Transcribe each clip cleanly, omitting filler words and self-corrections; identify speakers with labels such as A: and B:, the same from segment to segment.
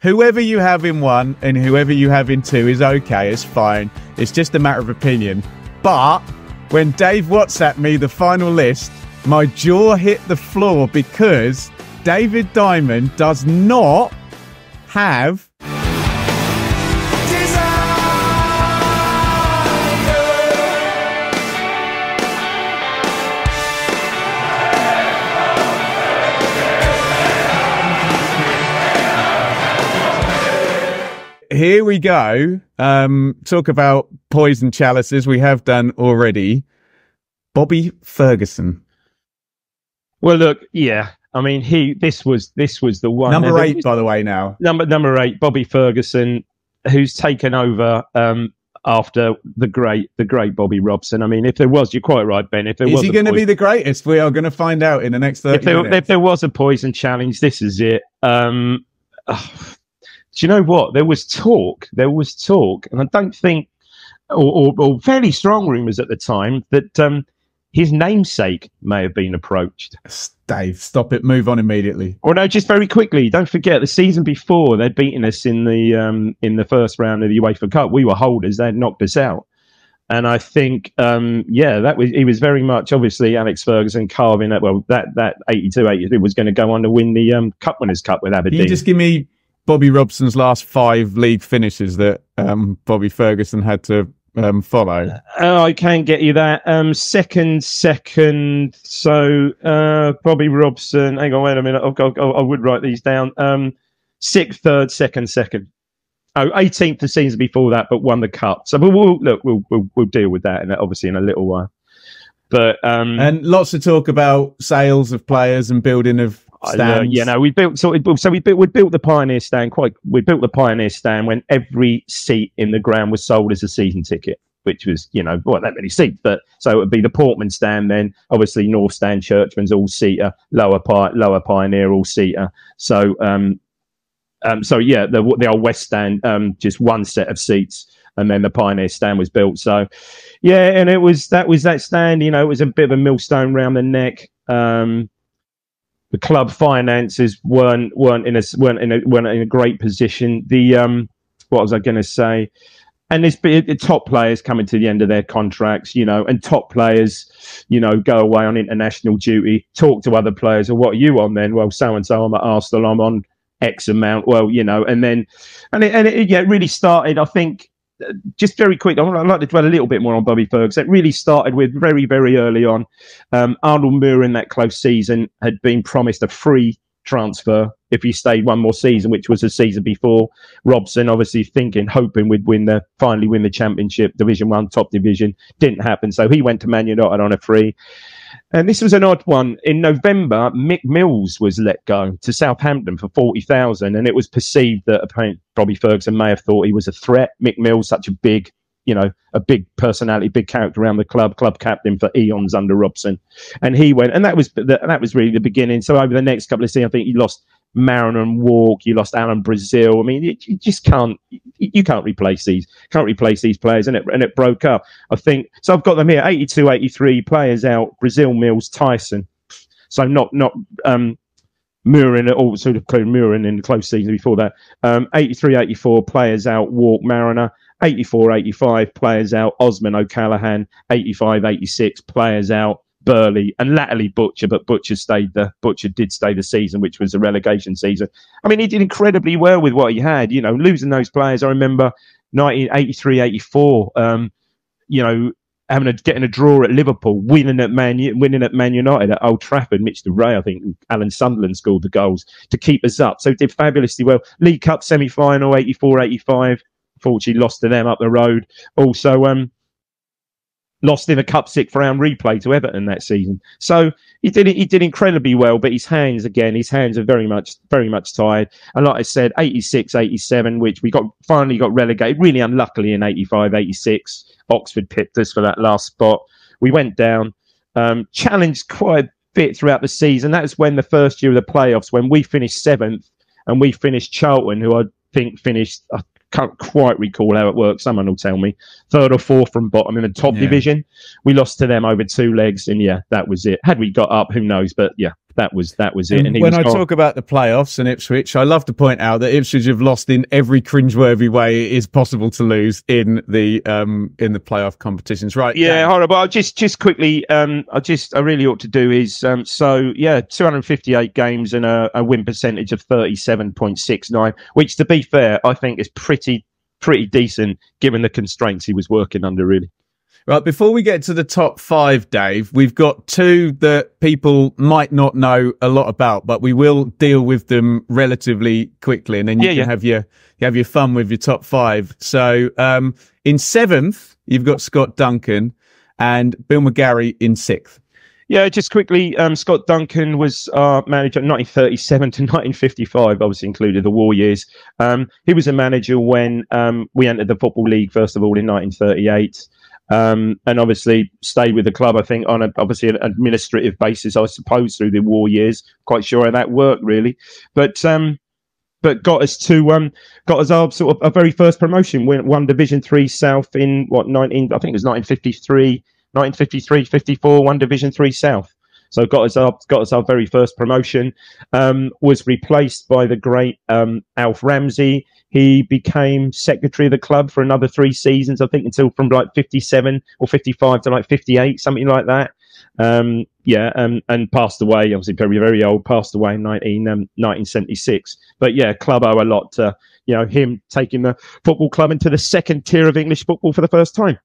A: whoever you have in one and whoever you have in two is okay. It's fine. It's just a matter of opinion. But when Dave WhatsApped me the final list, my jaw hit the floor because David Diamond does not have Here we go. Talk about poison chalices. We have done already. Bobby Ferguson.
B: Well, look, yeah. I mean, this was the one.
A: Number 8, by the way. Now
B: number 8, Bobby Ferguson, who's taken over after the great Bobby Robson. I mean, if there was, you're quite right, Ben. If there was,
A: is he going to be the greatest? We are going to find out in the next 30 minutes.
B: If there was a poison challenge, this is it. Do you know what? There was talk, and I don't think, or fairly strong rumours at the time that his namesake may have been approached.
A: Dave, stop it. Move on immediately.
B: Or no, just very quickly. Don't forget the season before they'd beaten us in the first round of the UEFA Cup. We were holders. They had knocked us out, and I think he was very much obviously Alex Ferguson carving it. Well, that 82-83 was going to go on to win the Cup Winners' Cup with Aberdeen.
A: Can you just give me Bobby Robson's last 5 league finishes that Bobby Ferguson had to follow?
B: I can get you that. Second. So Bobby Robson. Hang on, wait a minute. I would write these down. 6th, 3rd, 2nd. Oh, 18th the season before that, but won the cup. So we'll deal with that, and obviously in a little while. But
A: and lots of talk about sales of players and building of stands.
B: We built the Pioneer Stand we built the Pioneer Stand when every seat in the ground was sold as a season ticket, which was that many seats. But so it would be the Portman Stand, then obviously North Stand, Churchman's all seater, Lower Pioneer all seater. So the old West Stand, just one set of seats, and then the Pioneer Stand was built. So yeah, and that was that stand. It was a bit of a millstone round the neck. The club finances weren't in a great position. What was I going to say? And there's the top players coming to the end of their contracts, and top players, go away on international duty, talk to other players. Well, what are you on then? Well, so and so, I'm at Arsenal, I'm on X amount. Well, and it really started. I think just very quick, I'd like to dwell a little bit more on Bobby Ferguson. It really started with very, very early on. Arnold Moore in that close season had been promised a free transfer if he stayed one more season, which was the season before. Robson obviously hoping we'd finally win the Championship, Division 1, top division. Didn't happen, so he went to Man United on a free. And this was an odd one. In November, Mick Mills was let go to Southampton for 40,000, and it was perceived that apparently Bobby Ferguson may have thought he was a threat. Mick Mills, such a big personality, big character around the club captain for eons under Robson, and he went, and that was really the beginning. So over the next couple of seasons, I think he lost Mariner and Walk, you lost Alan Brazil. I mean, you just can't replace these players, and it broke up. I think so. I've got them here: 82, 83 players out. Brazil, Mills, Tyson. So not Murin, or sort of Murin in the close season before that. 83, 84 players out. Walk, Mariner. 84, 85 players out. Osman, O'Callaghan. 85, 86 players out. Burley, and latterly Butcher, but Butcher did stay the season, which was a relegation season. I mean, he did incredibly well with what he had, losing those players. I remember 1983, 84, getting a draw at Liverpool, winning at Man United at Old Trafford. Mitch DeRay, I think Alan Sunderland scored the goals to keep us up. So did fabulously well. League Cup semi-final, 84, 85. Fortunately lost to them up the road. Also, lost in a Cup 6th round replay to Everton that season. So he did incredibly well, but his hands are very much tired. And like I said, 86, 87, which we finally got relegated, really unluckily in 85, 86. Oxford pipped us for that last spot. We went down, challenged quite a bit throughout the season. That was when the first year of the playoffs, when we finished 7th and we finished Charlton, who I think finished, can't quite recall how it works. Someone will tell me. 3rd or 4th from bottom in the top division. We lost to them over 2 legs, and that was it. Had we got up, who knows? But that was it. And
A: when I talk about the playoffs and Ipswich, I love to point out that Ipswich have lost in every cringeworthy way it is possible to lose in the playoff competitions. Right?
B: Yeah, horrible. I'll just quickly. I really ought to do is 258 games and a win percentage of 37.69, which, to be fair, I think is pretty decent given the constraints he was working under. Really.
A: Right, before we get to the top 5, Dave, we've got 2 that people might not know a lot about, but we will deal with them relatively quickly, and then you can have your fun with your top 5. So in 7th, you've got Scott Duncan and Bill McGarry in 6th.
B: Yeah, just quickly, Scott Duncan was our manager 1937 to 1955, obviously included the war years. He was a manager when we entered the Football League, first of all, in 1938. And obviously stayed with the club, I think, on an administrative basis, I suppose, through the war years. Quite sure how that worked, really. But got us our sort of a very first promotion. We won Division 3 South in I think it was 1953, 54, won Division 3 South. So got us our very first promotion. Was replaced by the great Alf Ramsey. He became secretary of the club for another 3 seasons, I think, until from like 57 or 55 to like 58, something like that. And passed away, obviously very, very old, passed away in 1976. But yeah, club owe a lot to, him taking the football club into the 2nd tier of English football for the first time.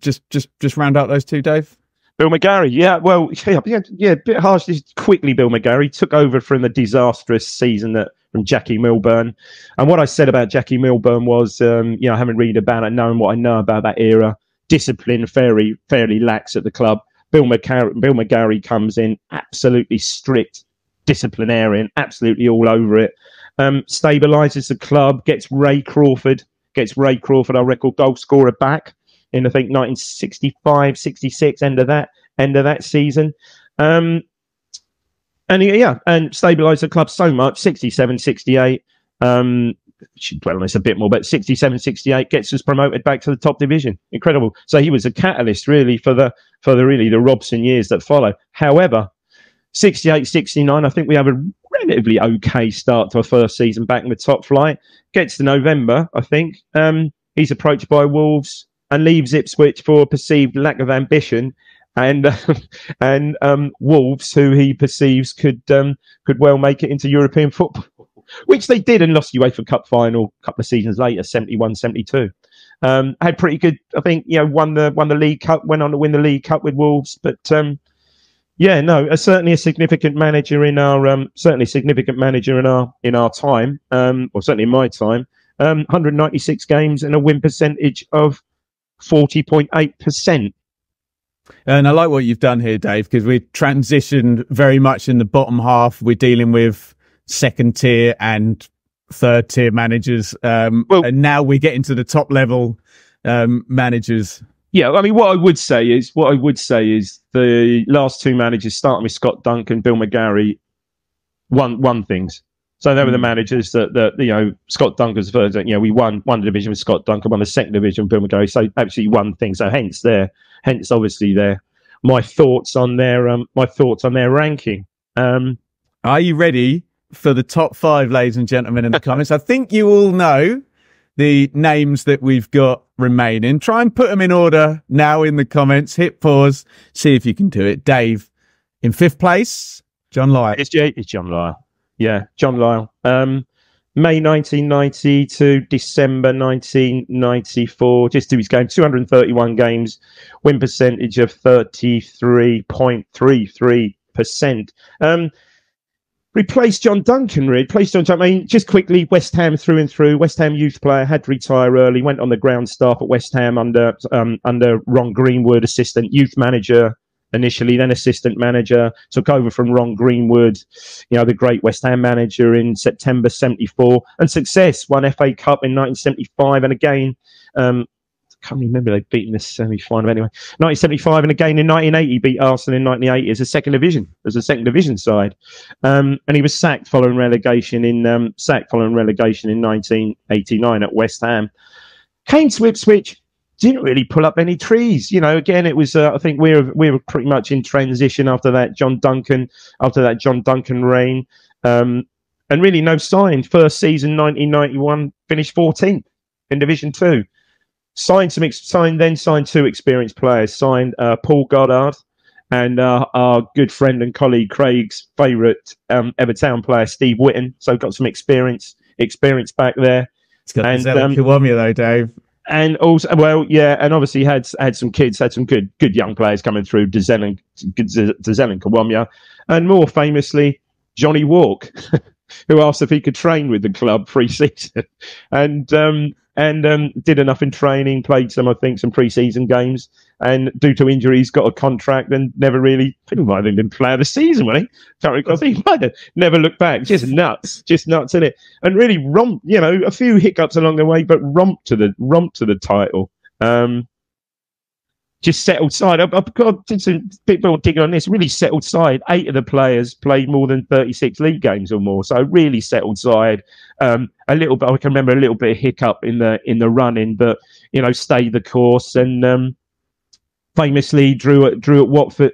A: Just round out those 2, Dave.
B: Bill McGarry, a bit harsh. Just quickly, Bill McGarry took over from the disastrous season from Jackie Milburn. And what I said about Jackie Milburn was, having read about it, knowing what I know about that era, discipline fairly lax at the club. Bill McGarry comes in, absolutely strict disciplinarian, absolutely all over it. Stabilises the club, gets Ray Crawford, our record goal scorer, back in, I think, 1965, 66, end of that season. And stabilised the club so much, 67, 68. Should dwell on this a bit more, but 67, 68 gets us promoted back to the top division. Incredible. So he was a catalyst, really, for the Robson years that follow. However, 68, 69, I think we have a relatively okay start to our first season back in the top flight. Gets to November, I think. He's approached by Wolves and leaves Ipswich for a perceived lack of ambition, and Wolves, who he perceives could well make it into European football, which they did and lost UEFA Cup final a couple of seasons later, 71, 72. Had pretty good, I think, won the League Cup, went on to win the League Cup with Wolves, but certainly a significant manager in our time, or certainly in my time. 196 games and a win percentage of 40.8%.
A: And I like what you've done here, Dave, because we've transitioned very much in the bottom half. We're dealing with 2nd tier and 3rd tier managers, and now we're getting to the top level managers.
B: Yeah, I mean, what I would say is the last 2 managers, starting with Scott Duncan, Bill McGarry, won things. So they were the managers that Scott Duncan's first. We won the division with Scott Duncan, won the 2nd division with Bill McGarry. So absolutely won things. So hence obviously my thoughts on their ranking.
A: Are you ready for the top 5, ladies and gentlemen, in the comments? I think you all know the names that we've got remaining. Try and put them in order now in the comments. Hit pause, see if you can do it. Dave, in 5th place, John Lyle.
B: It's John Lyle. Yeah, John Lyle. May 1990 to December 1994. Just to his game, 231 games, win percentage of 33.33%. Replaced John Duncan, really. I mean, just quickly, West Ham through and through. West Ham youth player, had to retire early, went on the ground staff at West Ham under Ron Greenwood, assistant youth manager initially, then assistant manager, took over from Ron Greenwood, the great West Ham manager, in September 74, and success, won FA Cup in 1975, and again, I can't remember, they've beaten the semi-final anyway, 1975, and again in 1980, beat Arsenal in 1980 as a second division side, and he was sacked following relegation in 1989 at West Ham. Came to Ipswich, didn't really pull up any trees. You know, again, it was, I think we were pretty much in transition after that John Duncan reign. And really no sign. First season, 1991, finished 14th in Division 2. Signed two experienced players. Signed Paul Goddard and our good friend and colleague Craig's favourite Evertown player, Steve Whitten. So got some experience back there.
A: It's got Kiwamia though, Dave.
B: And also, well, yeah, and obviously had some good young players coming through, Dizelle and Kiwamia, and more famously, Johnny Walk, who asked if he could train with the club pre-season, and did enough in training, played some pre-season games, and due to injuries got a contract and never really, I think might have been player of the season, really. Can't recall. I think he might have never looked back. Just nuts, in it, and really romped. You know, a few hiccups along the way, but romped to the title. Just settled side. I've got some people digging on this. Really settled side. 8 of the players played more than 36 league games or more. So really settled side. A little bit. I can remember a little bit of hiccup in the running, but you know, stayed the course and famously drew at Oxford.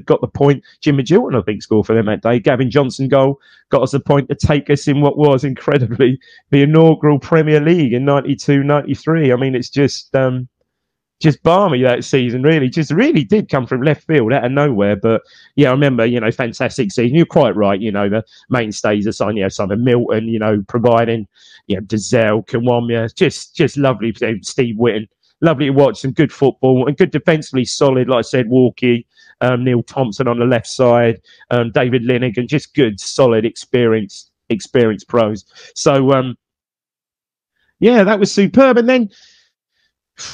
B: Got the point. Jim Magilton, I think, scored for them that day. Gavin Johnson goal got us the point to take us in what was incredibly the inaugural Premier League in 92-93. I mean, it's just balmy that season, really. Just really did come from left field out of nowhere. But yeah, I remember, you know, fantastic season. You're quite right, you know, the mainstays are Simon Milton, you know, providing, you know, Dizelle, Kiwamia, just lovely. Steve Whitten, lovely to watch, some good football and good defensively solid, like I said, Walkie, Neil Thompson on the left side, David Linnigan, just good, solid, experienced pros. So, yeah, that was superb. And then,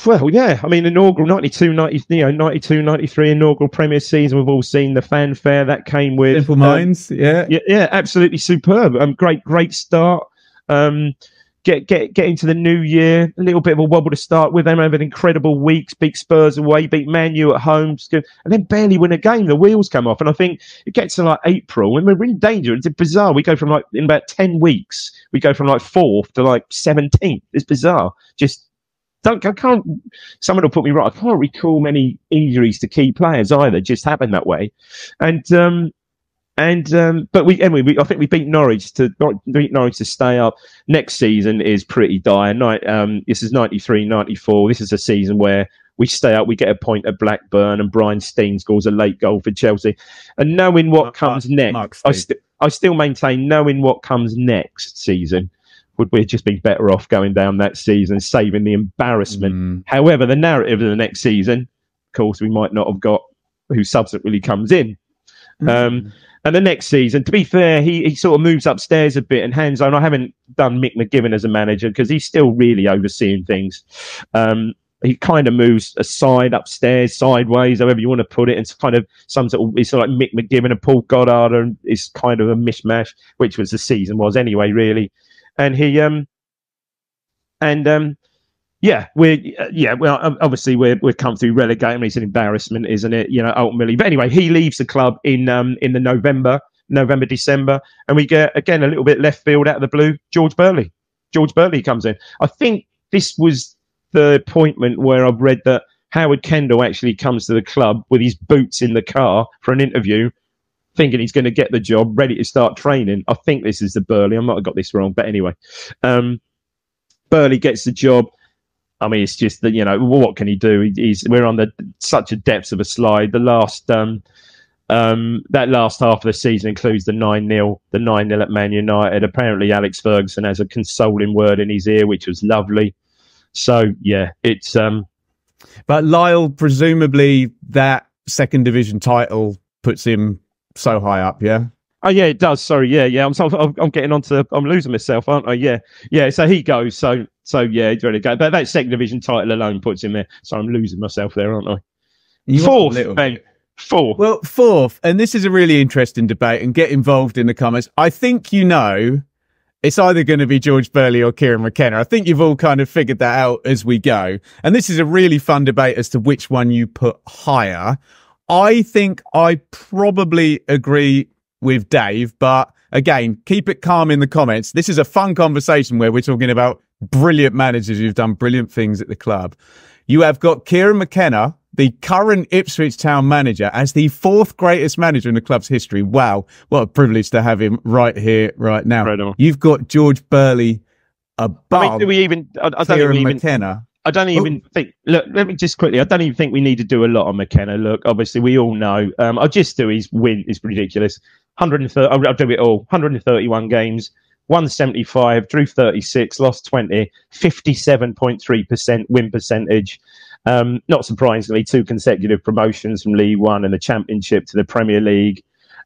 B: well, yeah, I mean, inaugural 92-93 inaugural Premier season. We've all seen the fanfare that came with
A: Simple Minds. Yeah,
B: absolutely superb. Great start. Get into the new year. A little bit of a wobble to start with. Them having incredible weeks. Beat Spurs away. Beat Man U at home. And then barely win a game. The wheels come off. And I think it gets to like April and we're in danger. It's bizarre. We go from like in about 10 weeks. We go from like 4th to like 17th. It's bizarre. Someone will put me right. I can't recall many injuries to key players either. Just happened that way, but I think we beat Norwich to stay up. Next season is pretty dire. This is 93-94. This is a season where we stay up. We get a point at Blackburn, and Brian Steen scores a late goal for Chelsea. And knowing what comes next, I still maintain knowing what comes next season. Would we have just been better off going down that season, saving the embarrassment? However, the narrative of the next season, of course, we might not have got who subsequently comes in. And the next season, to be fair, he sort of moves upstairs a bit and hands on. I haven't done Mick McGivern as a manager because he's still really overseeing things. He kind of moves aside, upstairs, sideways, however you want to put it. It's kind of it's sort of like Mick McGivern and Paul Goddard, and it's kind of a mishmash, which was the season was anyway, really. And he, well, obviously we're come through relegation. It's an embarrassment, isn't it? You know, ultimately. But anyway, he leaves the club in the November, December, and we get again a little bit left field out of the blue. George Burley comes in. I think this was the appointment where I've read that Howard Kendall actually comes to the club with his boots in the car for an interview, thinking he's going to get the job, ready to start training. I think this is the Burley. I might have got this wrong, but anyway, Burley gets the job. I mean, it's just that, you know, what can he do? We're on such a depths of a slide. The last that last half of the season includes the 9-0 at Man United. Apparently, Alex Ferguson has a consoling word in his ear, which was lovely. So yeah, it's.
A: But Lyle, presumably, that second division title puts him so high up, yeah.
B: Oh yeah, it does. Sorry, yeah. I'm getting onto. I'm losing myself, aren't I? Yeah. So he goes. So yeah, he's ready to go. But that second division title alone puts him there. So I'm losing myself there, aren't I? Fourth, man. Fourth.
A: Well, fourth, and this is a really interesting debate. And get involved in the comments. I think it's either going to be George Burley or Kieran McKenna. I think you've all kind of figured that out as we go. And this is a really fun debate as to which one you put higher. I think I probably agree with Dave, but again, keep it calm in the comments. This is a fun conversation where we're talking about brilliant managers who've done brilliant things at the club. You have got Kieran McKenna, the current Ipswich Town manager, as the 4th greatest manager in the club's history. Wow, what a privilege to have him right here, right now.
B: Incredible.
A: You've got George Burley above
B: I mean, do we even?
A: Kieran McKenna.
B: I don't even think. Look, let me just quickly. I don't even think we need to do a lot on McKenna. Look, obviously, we all know. I'll just do his win. It's ridiculous. 130. I'll do it all. 131 games. 175, drew 36, lost 20, 57.3% win percentage. Not surprisingly, 2 consecutive promotions from League One and the Championship to the Premier League.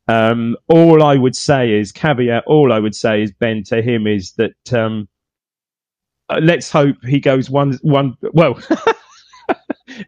B: All I would say is, Ben, to him is that let's hope he goes one. Well,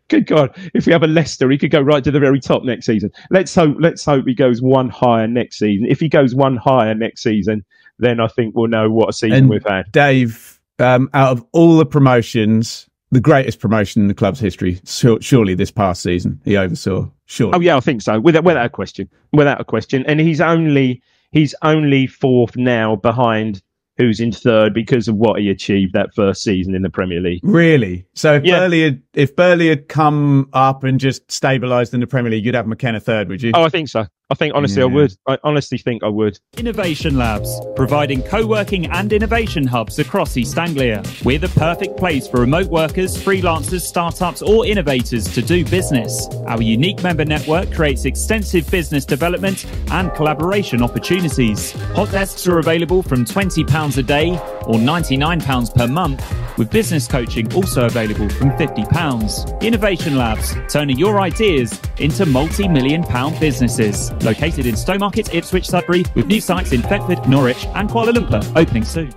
B: good God, if we have a Leicester, he could go right to the very top next season. Let's hope he goes one higher next season. If he goes one higher next season, then I think we'll know what a season we've had.
A: Dave, out of all the promotions, the greatest promotion in the club's history, surely this past season he oversaw. Sure.
B: Oh yeah, I think so. Without a question. And he's only 4th now behind who's in 3rd because of what he achieved that first season in the Premier League.
A: Really? So if Burley had come up and just stabilised in the Premier League, you'd have McKenna 3rd, would you?
B: Oh, I think so. I think, honestly, I would. I honestly think I would.
C: Innovation Labs, providing co-working and innovation hubs across East Anglia. We're the perfect place for remote workers, freelancers, startups or innovators to do business. Our unique member network creates extensive business development and collaboration opportunities. Hot desks are available from £20 a day or £99 per month, with business coaching also available from £50. Innovation Labs, turning your ideas into multi-million-pound businesses. Located in Stowmarket, Ipswich, Sudbury, with new sites in Thetford, Norwich and Kuala Lumpur opening soon.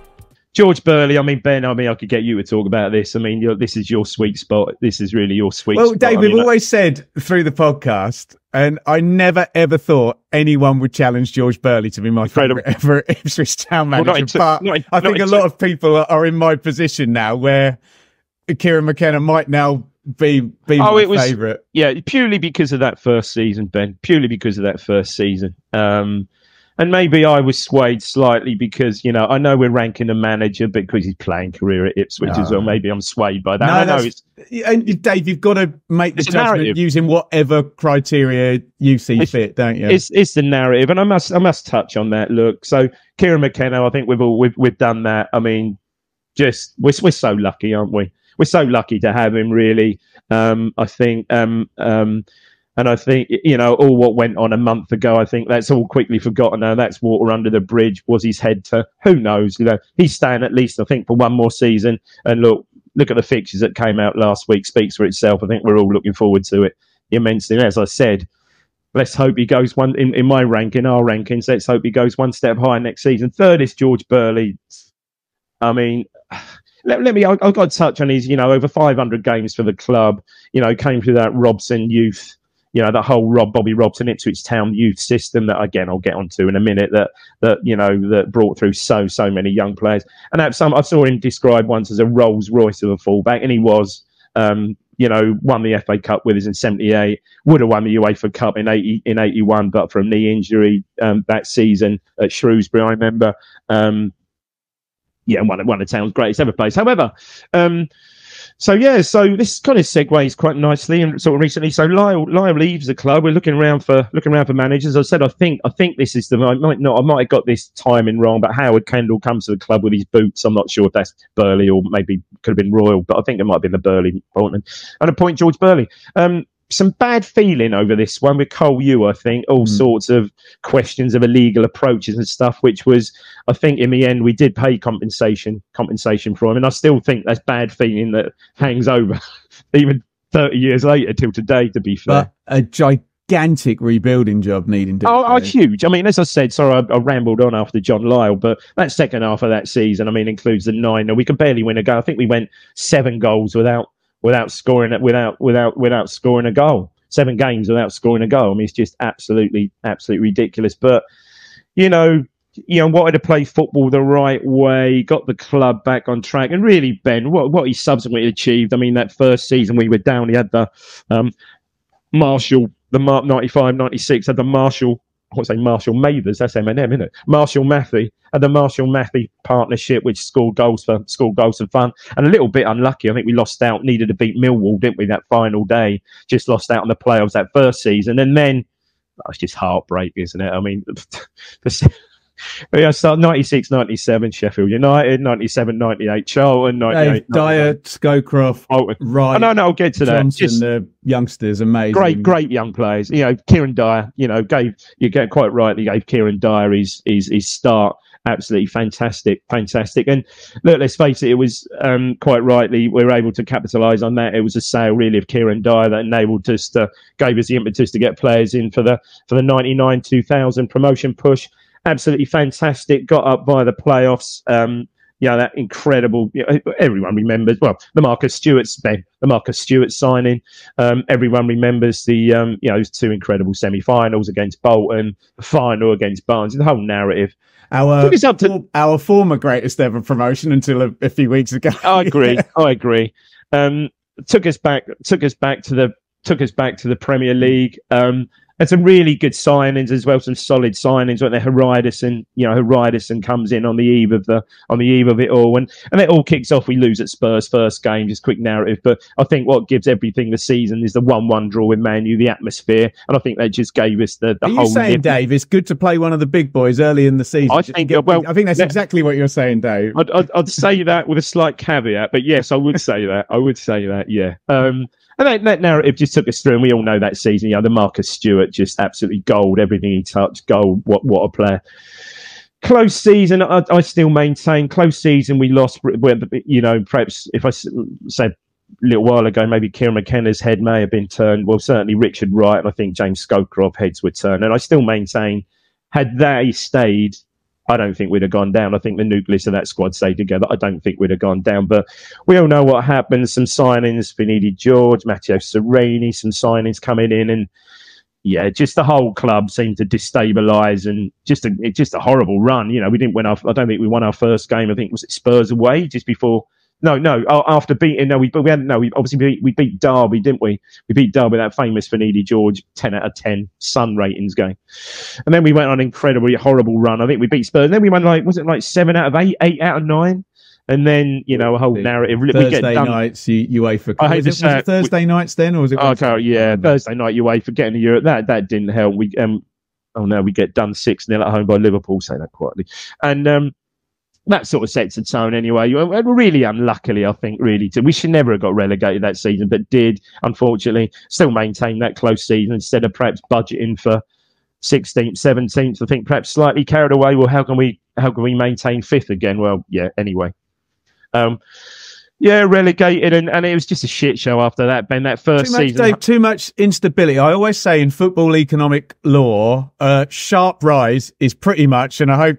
B: George Burley, Ben, I could get you to talk about this. I mean, this is your sweet spot. This is really your sweet spot.
A: Well, Dave, we've always said through the podcast, and I never, ever thought anyone would challenge George Burley to be my favourite ever Ipswich Town manager. I think a lot of people are in my position now where Kieran McKenna might now be my favourite.
B: Yeah, purely because of that first season, Ben. Purely because of that first season. And maybe I was swayed slightly because, I know we're ranking a manager because he's playing career at Ipswich as well. Maybe I'm swayed by that.
A: And Dave, you've got to make the judgment using whatever criteria you see fit, don't you?
B: It's the narrative, and I must touch on that. Look, so Kieran McKenna, I think we've done that. I mean, just we're so lucky, aren't we? We're so lucky to have him, really. I think, and I think, all what went on a month ago, I think that's all quickly forgotten now. That's water under the bridge. Was his head to? Who knows? He's staying at least, I think, for one more season. And look at the fixtures that came out last week. Speaks for itself. I think we're all looking forward to it immensely. And as I said, let's hope he goes one in my ranking, our rankings. Let's hope he goes one step higher next season. 3rd is George Burley. I mean, I've got to touch on his, over 500 games for the club. Came through that Robson youth. That whole Bobby Robson Ipswich Town youth system that, again, I'll get onto in a minute, that brought through so many young players. And I saw him described once as a Rolls Royce of a fullback, and he was, won the FA Cup with us in 78, would have won the UEFA Cup in 81, but for a knee injury that season at Shrewsbury, I remember. One of Town's greatest ever players. However, so this kind of segues quite nicely and sort of recently. So Lyle leaves the club. We're looking around for managers. As I said, I think this is I might have got this timing wrong, but Howard Kendall comes to the club with his boots. I'm not sure if that's Burley or maybe could have been Royal, but I think it might have been the Burley appointment. And appoint George Burley. Some bad feeling over this one with Cole Yu, I think, all sorts of questions of illegal approaches and stuff, which was, I think in the end, we did pay compensation for him. And I still think that's bad feeling that hangs over even 30 years later till today, to be fair.
A: But a gigantic rebuilding job needing to
B: huge. I mean, as I said, sorry, I rambled on after John Lyle, but that second half of that season, I mean, includes the 9. And we could barely win a goal. I think we went 7 goals without scoring a goal. 7 games without scoring a goal. I mean, it's just absolutely ridiculous. But wanted to play football the right way, got the club back on track, and really, Ben, what he subsequently achieved. I mean, that first season we were down, he had the Marshall, the 95-96 had the Marshall I want to say Marshall Mathers, that's M&M, isn't it? Marshall Matthew, and the Marshall Matthew partnership, which scored goals for fun. And a little bit unlucky. I think we lost out, needed to beat Millwall, didn't we, that final day? Just lost out on the playoffs that first season. And then, it's just heartbreak, isn't it? I mean, start 96, 97, Sheffield United, 97, 98, Charlton, 98.
A: Dyer, Scowcroft, Wright.
B: No, I'll get to
A: Johnson,
B: that. Just
A: the youngsters, amazing.
B: Great young players. Kieran Dyer, gave quite rightly gave Kieran Dyer his start. Absolutely fantastic. And look, let's face it, it was quite rightly we were able to capitalise on that. It was a sale really of Kieran Dyer that enabled us gave us the impetus to get players in for the 99-2000 promotion push. Absolutely fantastic. Got up via the playoffs. That incredible. Everyone remembers. Well, the Marcus Stewart signing. Everyone remembers those two incredible semi-finals against Bolton, the final against Barnes. The whole narrative.
A: Our former greatest ever promotion until a few weeks ago.
B: I agree. Took us back to the Premier League. And some really good signings as well, some solid signings. Like the Horidison comes in on the eve of it all, and it all kicks off. We lose at Spurs first game, just quick narrative. But I think what gives everything the season is the 1-1 draw with Man U, the atmosphere, and I think that just gave us the whole.
A: Are you saying, Dave, it's good to play one of the big boys early in the season?
B: I think that's
A: exactly what you're saying, Dave.
B: I'd say that with a slight caveat, but yes, I would say that. Yeah. And that narrative just took us through, and we all know that season. The Marcus Stewart just absolutely gold. Everything he touched, gold. What a player! Close season. I still maintain close season. We lost. Perhaps if I say a little while ago, maybe Kieran McKenna's head may have been turned. Well, certainly Richard Wright, and I think James Scowcroft heads were turned. And I still maintain, had they stayed, I don't think we'd have gone down. I think the nucleus of that squad stayed together. I don't think we'd have gone down. But we all know what happened. Some signings, Finidi George, Matteo Sereni, some signings coming in. And yeah, just the whole club seemed to destabilise, and just a horrible run. We didn't win I don't think we won our first game. I think was it Spurs away just before. No. After beating, we beat Derby, didn't we? We beat Derby, that famous Finidi George 10 out of 10 Sun ratings game, and then we went on an incredibly horrible run. I think we beat Spurs, and then we won 7 out of 8, 8 out of 9, and then a whole narrative.
A: Thursday nights, UEFA. Was it Thursday nights then, or was it?
B: Thursday night UEFA getting to Europe. That didn't help. We we get done 6-0 at home by Liverpool. Say that quietly, and that sort of sets the tone anyway. Really unluckily, I think, we should never have got relegated that season, but did, unfortunately. Still maintain that close season instead of perhaps budgeting for 16th, 17th. I think perhaps slightly carried away. Well, how can we maintain 5th again? Well, yeah, anyway. Relegated, and it was just a shit show after that, Ben. That first season.
A: Dave, too much instability. I always say in football economic law, sharp rise is pretty much, and I hope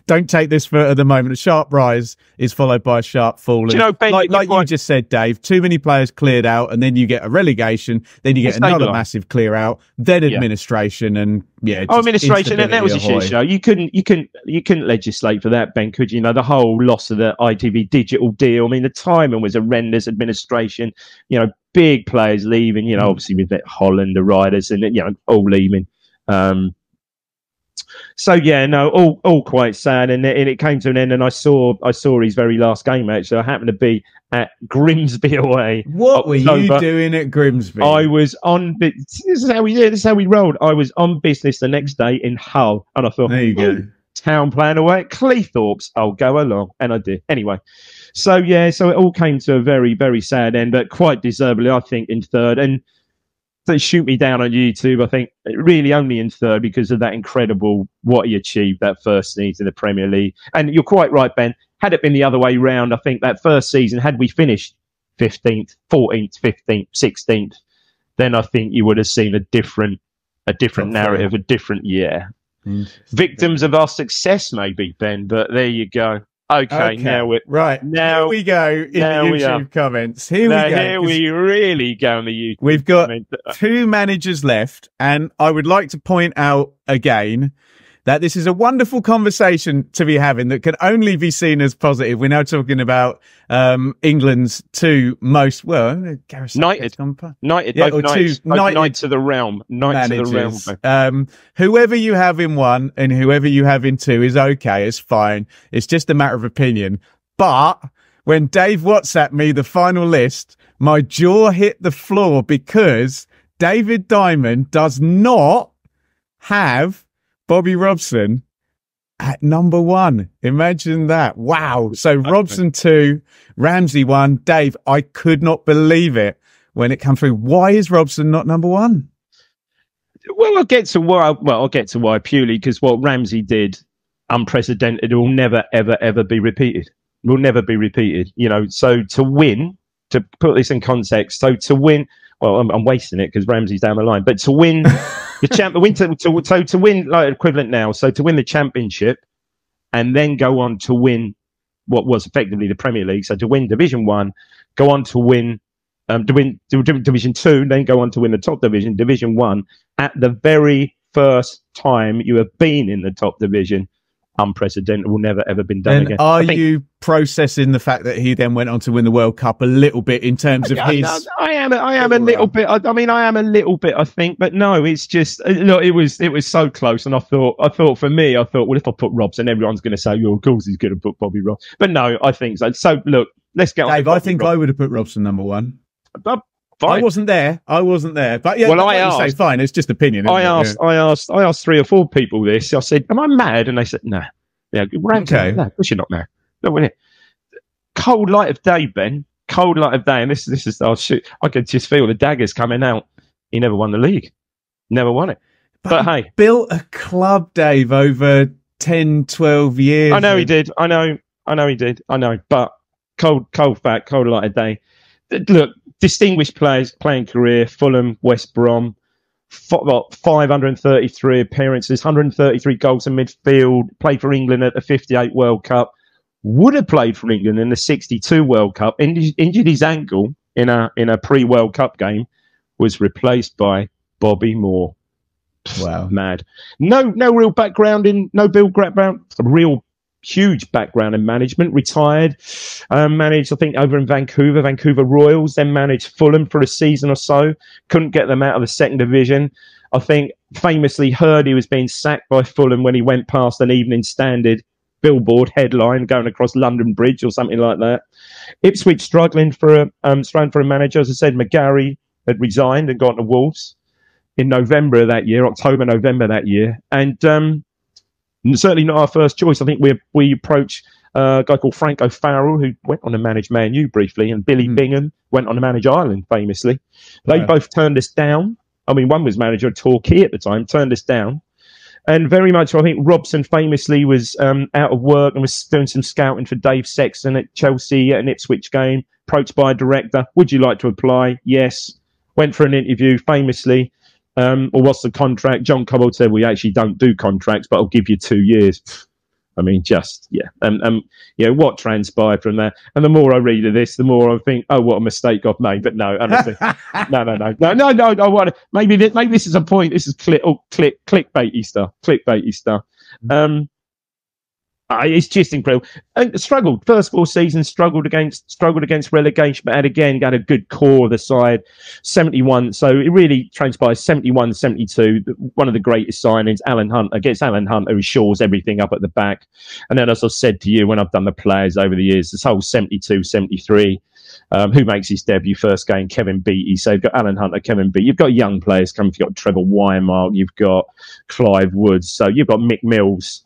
A: don't take this for at the moment, a sharp rise is followed by a sharp fall.
B: Do you know, Ben,
A: you just said, Dave, too many players cleared out, and then you get a relegation, then you get another massive clear out, then administration, and
B: administration, and that was a shit show. You couldn't legislate for that, Ben, could you? The whole loss of the ITV digital deal. I mean, the timing was horrendous. Administration, big players leaving. Obviously with that Holland, the riders, and all leaving. All quite sad, and it came to an end. And I saw his very last game. Actually, I happened to be at Grimsby away.
A: What were you doing at Grimsby?
B: I was on. This is how we did. This is how we rolled. I was on business the next day in Hull, and I thought,
A: there you go.
B: Town playing away at Cleethorpes. I'll go along, and I did anyway. So it all came to a very, very sad end, but quite deservedly, I think, in third. And they shoot me down on YouTube, I think, really only in third because of that incredible what he achieved that first season in the Premier League. And you're quite right, Ben. Had it been the other way round, I think that first season, had we finished 15th, 14th, 15th, 16th, then I think you would have seen a different narrative, a different year. Victims of our success, maybe, Ben. But there you go. Okay, now we're right. Now
A: here we go in the YouTube comments. Here we go.
B: Here we really go in the YouTube.
A: We've got 2 managers left, and I would like to point out again that this is a wonderful conversation to be having that can only be seen as positive. We're now talking about England's two most, United,
B: yeah, or two Knights of the Realm,
A: managers. Of the Realm. Whoever you have in one and whoever you have in two is okay, it's fine. It's just a matter of opinion. But when Dave WhatsApped me the final list, my jaw hit the floor because David Diamond does not have Bobby Robson at number one. Imagine that. Wow. So Robson 2, Ramsey 1. Dave, I could not believe it when it came through. Why is Robson not number one?
B: Well, I'll get to why purely because what Ramsey did, unprecedented, will never, ever, ever be repeated. Will never be repeated. You know, so to win, to put this in context, so to win, well, I'm wasting it because Ramsey's down the line, but to win to win like equivalent now, so to win the championship and then go on to win what was effectively the Premier League, so to win Division 1, go on to win Division 2, then go on to win the top division, Division 1, at the very first time you have been in the top division. Unprecedented, will never ever been done again.
A: Are you processing the fact that he then went on to win the World Cup a little bit in terms of his?
B: No, I am a little bit. I mean, I am a little bit. I think, but no, it's just look. It was so close, and I thought for me, well, if I put Robson, everyone's going to say, "Oh, of course he's going to put Bobby Robson." But no, I think so. So look, let's get on.
A: Dave, I think I would have put Robson number one.
B: Fine.
A: I wasn't there, but yeah.
B: Well, I asked.
A: Fine, it's just opinion.
B: I asked 3 or 4 people this. I said, "Am I mad?" And they said, "No." Yeah,
A: okay.
B: No, of course you're not mad. No, we're here. Cold light of day, Ben. Cold light of day, and this is. Oh shoot! I could just feel the daggers coming out. He never won the league. Never won it. But hey,
A: built a club, Dave, over 10, 12 years.
B: I know he did. I know he did. I know. But cold light of day. Look, distinguished players, playing career, Fulham, West Brom, 533 appearances, 133 goals in midfield, played for England at the 58 World Cup, would have played for England in the 62 World Cup, injured his ankle in a pre-World Cup game, was replaced by Bobby Moore.
A: Wow.
B: Mad. No real background real huge background in management, retired, managed, I think, over in Vancouver Royals, then managed Fulham for a season or so, couldn't get them out of the second division. I think famously heard he was being sacked by Fulham when he went past an Evening Standard billboard headline going across London Bridge or something like that. Ipswich struggling for a manager. As I said, McGarry had resigned and gone to Wolves in October, November that year. And certainly not our first choice. I think we approached a guy called Frank O'Farrell, who went on to manage Man U briefly, and Billy Bingham went on to manage Ireland famously. They both turned us down. I mean, one was manager of Torquay at the time, turned us down. And very much, I think Robson famously was out of work and was doing some scouting for Dave Sexton at Chelsea at an Ipswich game, approached by a director. Would you like to apply? Yes. Went for an interview famously. Or what's the contract? John Cobbold said, we actually don't do contracts, but I'll give you 2 years. I mean, just, yeah. What transpired from that? And the more I read of this, the more I think, oh, what a mistake I've made. But no, honestly, no. I want to, maybe this is a point. This is clickbaity stuff. It's just incredible. And struggled first 4 seasons, struggled against relegation, but got a good core of the side. 71, so it really transpires 71, 72. One of the greatest signings, Alan Hunter, who shores everything up at the back. And then, as I've said to you when I've done the players over the years, this whole 72, 73. Who makes his debut first game? Kevin Beattie. So you've got Alan Hunter, Kevin Beattie. You've got young players coming. You've got Trevor Wymark. You've got Clive Woods. So you've got Mick Mills.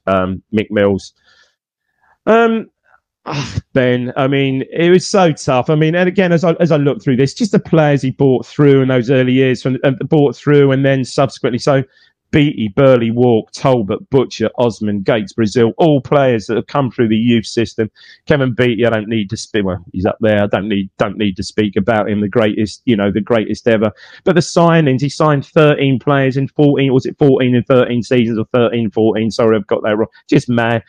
B: Ben, I mean, it was so tough. I mean, and again, as I look through this, just the players he brought through in those early years, and then subsequently. So Beattie, Burley, Walk, Talbot, Butcher, Osman, Gates, Brazil, all players that have come through the youth system. Kevin Beattie, I don't need to speak. Well, he's up there. I don't need to speak about him. The greatest ever. But the signings, he signed 13 players in 14. Was it 14 and 13 seasons or 13, 14? Sorry, I've got that wrong. Just mad.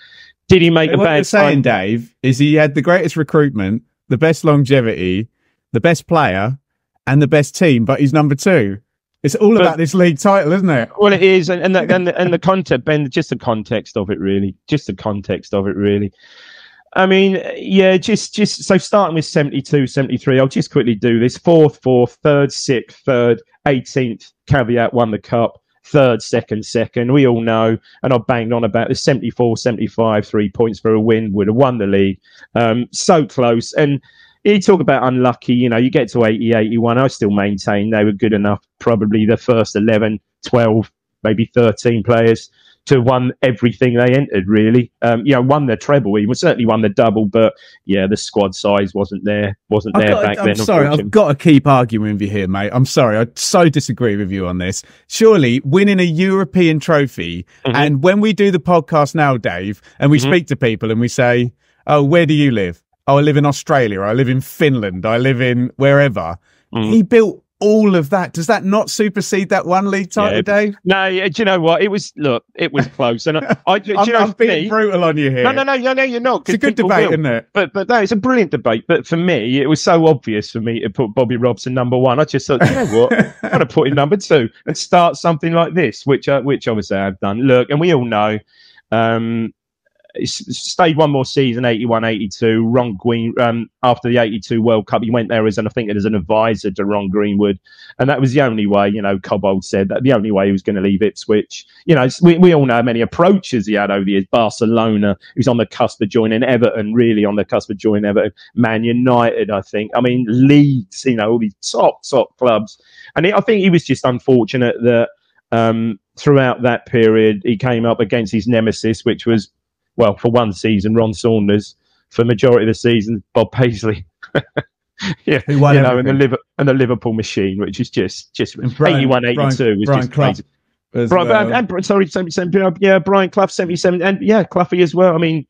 B: Did he make a bad
A: What you're saying, Dave, is he had the greatest recruitment, the best longevity, the best player, and the best team, but he's number 2. It's all about this league title, isn't it?
B: Well, it is, and the content, Ben, just the context of it, really. Just the context of it, really. I mean, yeah, just so starting with 72, 73, I'll just quickly do this. 4th, 3rd, 6th, 3rd, 18th, caveat, won the cup. 3rd, 2nd, 2nd. We all know, and I've banged on about this, 74, 75, 3 points for a win, would have won the league. So close. And you talk about unlucky, you get to 80, 81. I still maintain they were good enough, probably the first 11, 12, maybe 13 players to won everything they entered, really. Won the treble. He certainly won the double, but yeah, the squad size wasn't there back then.
A: I'm sorry, I've got to keep arguing with you here, mate. I'm sorry, I so disagree with you on this. Surely winning a European trophy, and when we do the podcast now, Dave, and we speak to people and we say, oh, where do you live? Oh, I live in Australia. I live in Finland. I live in wherever. He built all of that. Does that not supersede that one league title, Dave?
B: No, do you know what? It was close. And
A: I'm being brutal on you here.
B: No, you're not.
A: It's a good debate, isn't it?
B: But no, it's a brilliant debate. But for me, it was so obvious for me to put Bobby Robson number 1. I just thought, you know what? I'm going to put him number 2 and start something like this, which obviously I've done. Look, and we all know, stayed one more season, 81, 82. Ron Green, after the 82 World Cup, he went there as an advisor to Ron Greenwood, and that was the only way. Cobbold said that the only way he was going to leave Ipswich. We all know how many approaches he had over the years. Barcelona, he was on the cusp of joining Everton, really on the cusp of joining Everton. Man United, I think. I mean, Leeds, all these top clubs, and I think he was just unfortunate that throughout that period he came up against his nemesis, which was, well, for one season, Ron Saunders. For the majority of the season, Bob Paisley. Yeah,
A: who won
B: and the Liverpool machine, which is just 81, 82 was just crazy. Brian Clough, 77, and Cloughie as well. I mean,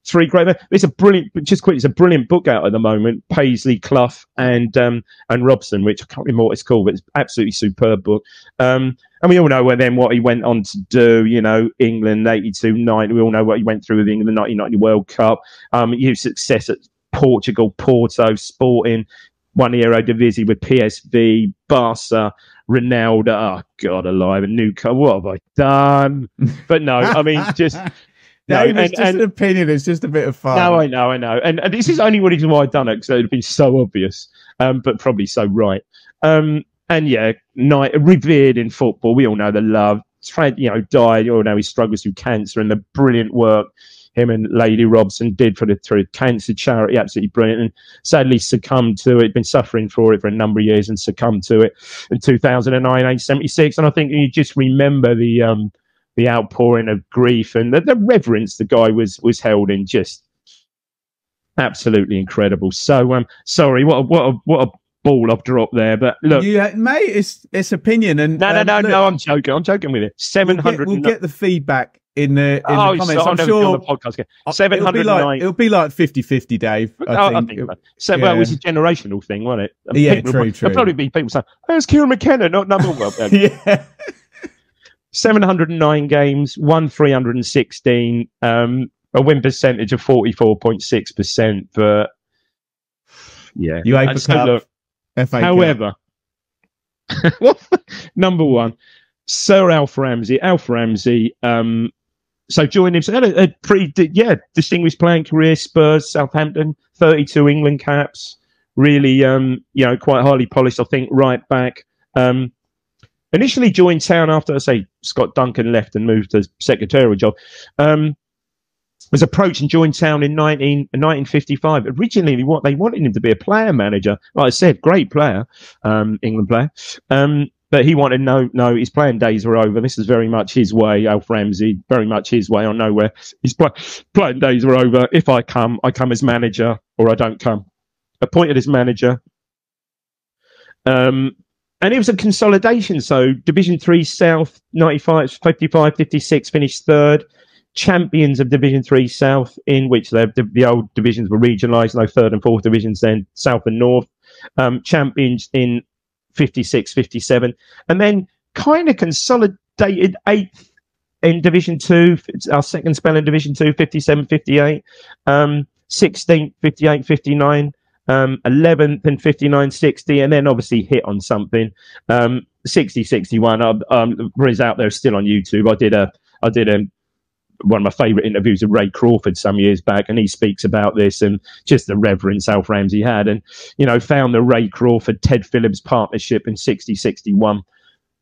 B: 3 great men. It's a brilliant book out at the moment. Paisley, Clough, and Robson, which I can't remember what it's called, but it's absolutely superb book. And we all know what he went on to do, England, 82, 90. We all know what he went through with England, the 1990 World Cup. His success at Portugal, Porto, Sporting, won the Eredivisie with PSV, Barca, Ronaldo. Oh, God alive, a new cup. What have I done? But no, I mean, just...
A: No, it's just an opinion. It's just a bit of fun.
B: No, I know. And this is only one reason why I've done it, because it would have been so obvious, but probably so right. And yeah, revered in football. We all know the love. Died. You all know he struggles through cancer, and the brilliant work him and Lady Robson did for the cancer charity. Absolutely brilliant. And sadly succumbed to it. Been suffering for it for a number of years, and succumbed to it in 2009, age 76. And I think you just remember the outpouring of grief and the reverence the guy was held in. Just absolutely incredible. So sorry, what a ball I've dropped there, but look,
A: mate, it's opinion. And
B: no, I'm joking with it. 700. We'll
A: get the feedback in the comments. I'm sure on the podcast. 709. It'll be like 50-50, Dave. I think. Well, it was a generational thing, wasn't it? True.
B: There'll probably be people saying, "Oh, it's Kieran McKenna, not number 1."
A: Yeah.
B: 709 games, won 316, a win percentage of 44.6%. But yeah,
A: you ain't look.
B: However, number 1, Sir Alf Ramsey. Alf Ramsey. So joined him. So had a pretty distinguished playing career. Spurs, Southampton, 32 England caps. Really, quite highly polished. I think right back. Initially joined Town after, Scott Duncan left and moved to secretarial job. Was approached and joined Town in 1955. Originally, what they wanted him to be a player manager. Like I said, great player, England player. But he wanted no. His playing days were over. This is very much his way. Alf Ramsey, very much his way. I know where his playing days were over. If I come as manager, or I don't come. Appointed as manager. And it was a consolidation. So Division 3 South, 95, 55, 56, finished 3rd. Champions of Division 3 South, in which the old divisions were regionalised, no 3rd and 4th divisions, then South and North. Champions in 56, 57. And then kind of consolidated 8th in Division 2, our second spell in Division 2, 57, 58. 16th, 58, 59. 11th and 59-60, and then obviously hit on something. 60-61. Is out there still on YouTube. I did one of my favourite interviews with Ray Crawford some years back, and he speaks about this and just the reverence Alf Ramsey had, and found the Ray Crawford Ted Phillips partnership in 60-61.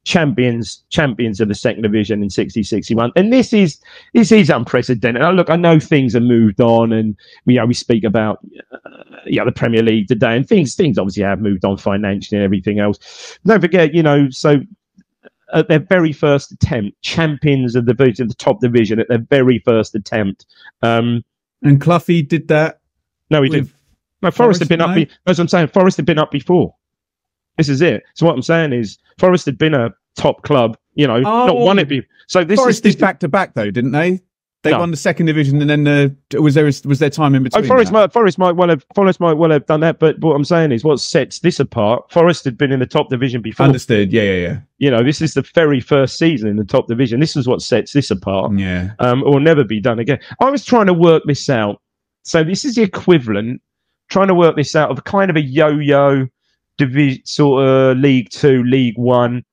B: Champions of the second division in 60-61, and this is unprecedented. Now, look, I know things have moved on, and we speak about the Premier League today, and things obviously have moved on financially and everything else. Don't forget, so at their very first attempt, champions of the top division at their very first attempt.
A: And Cloughy did that?
B: No, he didn't. No, Forest had been up. As I'm saying, Forest had been up before. This is it. So what I'm saying is, Forest had been a top club, not won it. So this
A: Forest did back to back though, didn't they? They won the second division, and then was there time in between?
B: Forest might well have done that, but what I'm saying is, what sets this apart? Forest had been in the top division before.
A: Understood? Yeah.
B: This is the very first season in the top division. This is what sets this apart.
A: Yeah.
B: It will never be done again. I was trying to work this out. So this is the equivalent. Trying to work this out of kind of a yo-yo division, sort of League Two, League One.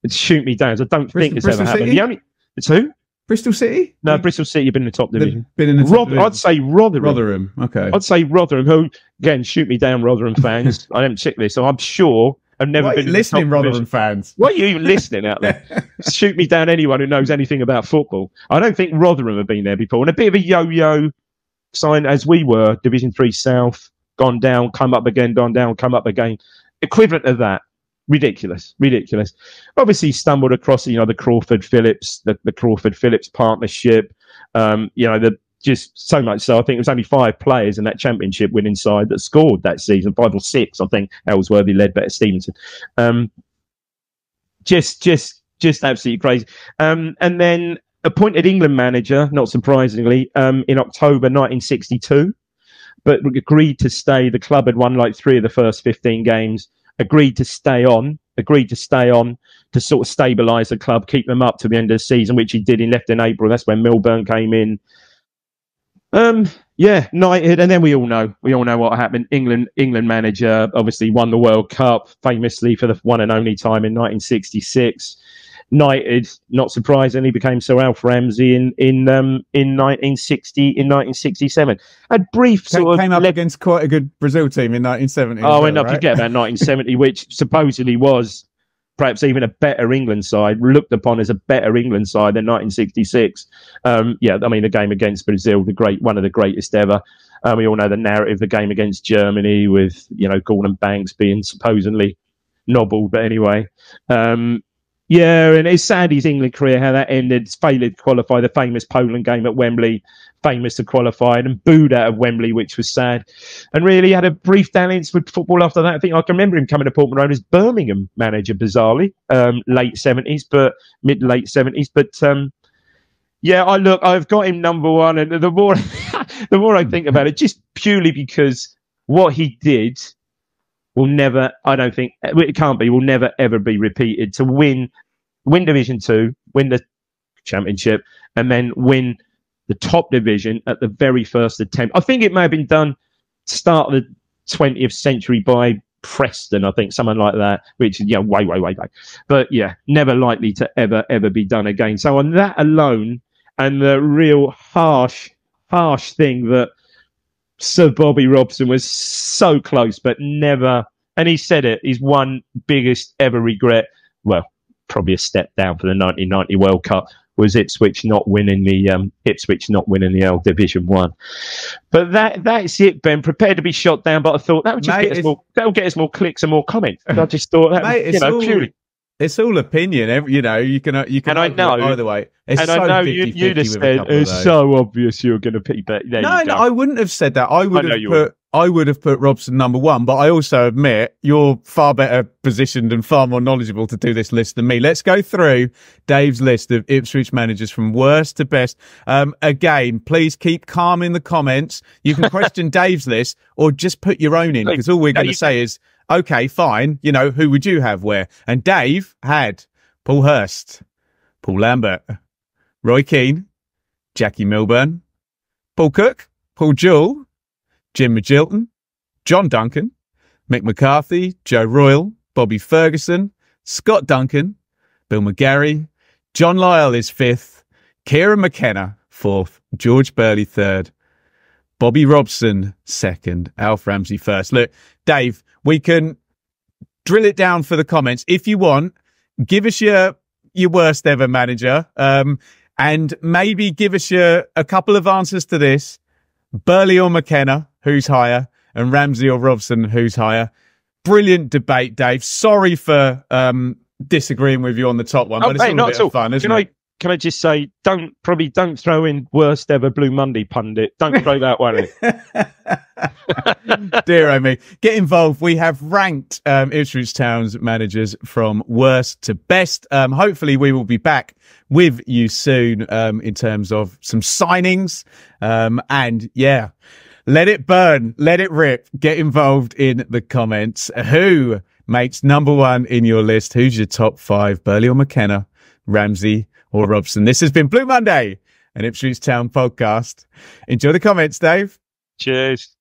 B: It's shoot me down. I don't think it's ever happened. It's who?
A: Bristol City?
B: No, Bristol City have been in the top division.
A: I'd
B: say Rotherham.
A: Rotherham, okay.
B: I'd say Rotherham, who, again, shoot me down, Rotherham fans. I haven't checked this, so I'm sure I've never been
A: listening, Rotherham fans.
B: Why are you even listening out there? Shoot me down, anyone who knows anything about football. I don't think Rotherham have been there before. And a bit of a yo-yo sign, as we were, Division 3 South, gone down, come up again, gone down, come up again. Equivalent of that. Ridiculous. Obviously stumbled across, the Crawford Phillips, the Crawford Phillips partnership. Just so much so, I think it was only 5 players in that championship winning side that scored that season, 5 or 6. I think Ellsworthy led better Stevenson. Just absolutely crazy. And then appointed England manager, not surprisingly, in October 1962, but agreed to stay. The club had won like 3 of the first 15 games. Agreed to stay on to sort of stabilise the club, keep them up to the end of the season, which he did. He left in April. That's when Milburn came in. Knighted, and then we all know what happened. England manager obviously won the World Cup famously for the one and only time in 1966. Knighted, not surprisingly, became Sir Alf Ramsey in 1967. A brief
A: came up against quite a good Brazil team in 1970.
B: Oh, and not forget about 1970, which supposedly was perhaps even a better England side, looked upon as a better England side than 1966. The game against Brazil, one of the greatest ever. We all know the narrative, the game against Germany with Gordon Banks being supposedly nobbled, but anyway. And it's sad his England career, how that ended. Failed to qualify, the famous Poland game at Wembley, famous to qualify, and booed out of Wembley, which was sad. And really had a brief dalliance with football after that. I think I can remember him coming to Portman Road as Birmingham manager, bizarrely, late 70s, but mid-late 70s. But I've got him number 1, and the more I think about it, just purely because what he did will never, I don't think, it can't be, will never ever be repeated. To win Division 2, win the championship, and then win the top division at the very first attempt. I think it may have been done start of the 20th century by Preston, I think, someone like that, which is, way back. But never likely to ever be done again. So on that alone, and the real harsh thing that Sir Bobby Robson was so close, but never, and he said it, his one biggest ever regret, well, probably a step down for the 1990 World Cup, was Ipswich not winning the L Division 1. But that's it, Ben. Prepared to be shot down, but I thought that would just that'll get us more clicks and more comments. And I just thought that, purely.
A: It's all opinion. You can and I know either way.
B: And so I know you'd have said it's so obvious you're going to pick that. No,
A: I wouldn't have said that. I would have put Robson number 1, but I also admit you're far better positioned and far more knowledgeable to do this list than me. Let's go through Dave's list of Ipswich managers from worst to best. Again, please keep calm in the comments. You can question Dave's list or just put your own in, because all we're going to say is, okay, fine. Who would you have where? And Dave had Paul Hurst, Paul Lambert, Roy Keane, Jackie Milburn, Paul Cook, Paul Jewell, Jim Magilton, John Duncan, Mick McCarthy, Joe Royal, Bobby Ferguson, Scott Duncan, Bill McGarry, John Lyle is 5th, Kieran McKenna 4th, George Burley 3rd, Bobby Robson 2nd, Alf Ramsey 1st. Look, Dave, we can drill it down for the comments. If you want, give us your worst ever manager, and maybe give us a couple of answers to this. Burley or McKenna, who's higher, and Ramsey or Robson, who's higher. Brilliant debate, Dave. Sorry for disagreeing with you on the top one, but it's all a bit of fun, isn't it?
B: Can I just say, don't throw in worst ever Blue Monday pundit. Don't throw that one in.
A: Dear me. Get involved. We have ranked Ipswich Town's managers from worst to best. Hopefully we will be back with you soon in terms of some signings. And yeah, let it burn. Let it rip. Get involved in the comments. Who makes number 1 in your list? Who's your top 5? Burley or McKenna? Ramsey or Robson? This has been Blue Monday, an Ipswich Town podcast. Enjoy the comments, Dave.
B: Cheers.